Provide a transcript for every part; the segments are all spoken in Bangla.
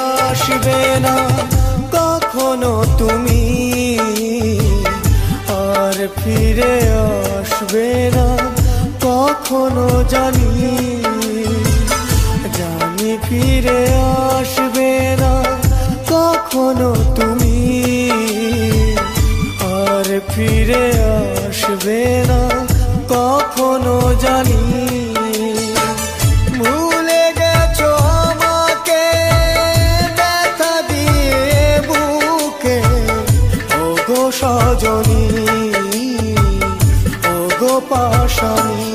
আসবে না কখনো তুমি, আর ফিরে আসবে না কখনো জানি, জানি ফিরে আসবে না কখনো তুমি, আর ফিরে আসবে না কখনো জানি। ভুলে গেছো আমাকে ব্যথা দিয়ে বুকে, ওগো সজনী ওগো পাশানি,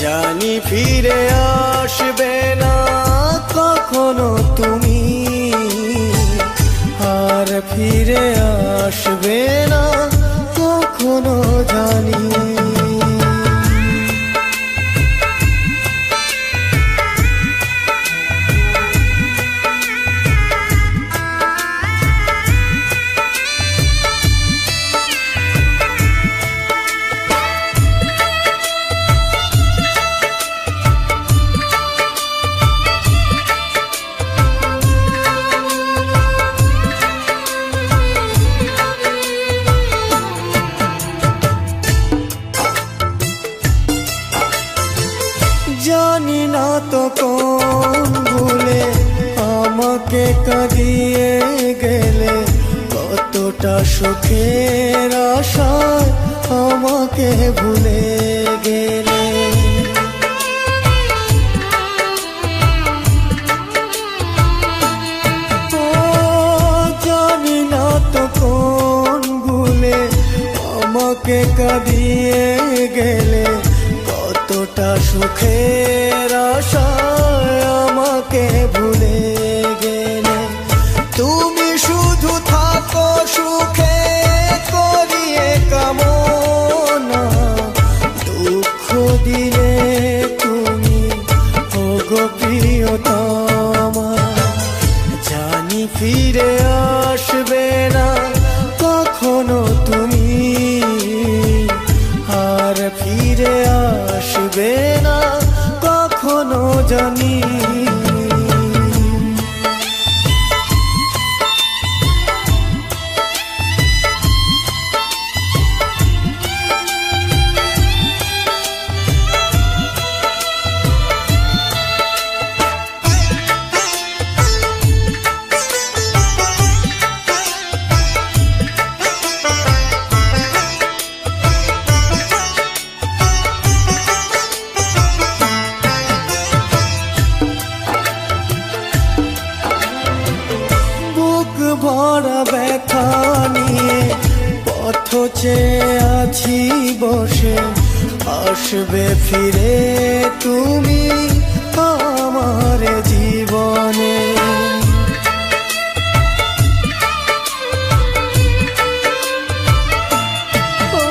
জানি ফিরে আসবে না কখনো তুমি, আর ফিরে আসবে না কখনো জানি। জানি না তো কোন ভুলে আমাকে কাঁদিয়ে গেলে, কতটা সুখের আশায় আমাকে ভুলে গেলে। ও জানি না তো কোন ভুলে আমাকে কাঁদিয়ে গেলে, কতটা সুখের আশায় আমাকে ভুলে গেলে। তুমি শুধু থাকো সুখে করিয়ে কামনা, দুঃখ দিলে তুমি ওগো প্রিয়তমা, জানি ফিরে আসবে না কখনো তুমি, আর ফিরে আসবে না কখনো জানি। ভরা ব্যথা নিয়ে পথ চেয়ে আছি বসে, আসবে ফিরে তুমি আমার জীবনে। ও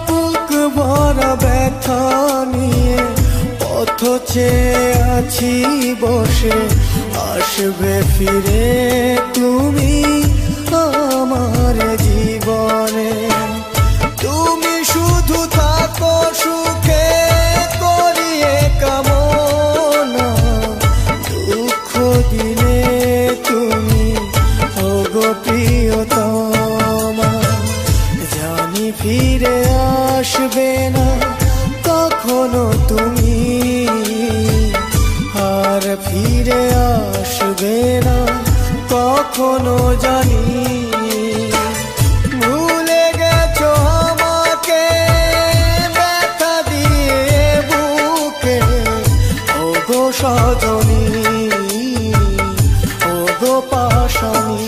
বুক ভরা ব্যথা নিয়ে পথ চেয়ে আছি বসে, আসবে ফিরে তুমি আমার জীবনে। তুমি শুধু থাকো সুখে করিয়ে কামনা, দুঃখ দিলে তুমি ওগো প্রিয়তমা, জানি ফিরে আসবে না কখনো তুমি, আর ফিরে আসবে না কখনো জানি। ভুলে গেছো আমাকে ব্যথা দিয়ে বুকে, ওগো সজনী ওগো পাশানি,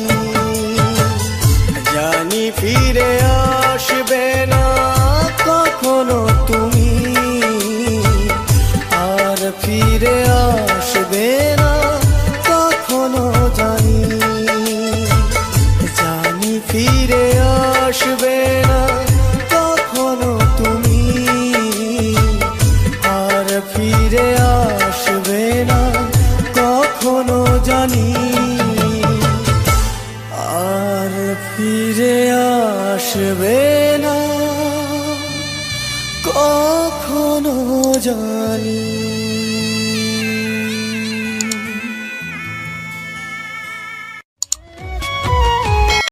জানি ফিরে আসবে না কখনো তুমি, আর ফিরে আসবে না কখনো জানি, জানি ফিরে আসবে না কখনো তুমি, আর ফিরে আসবে না কখনো জানি, আর ফিরে আসবে না কখনো জানি।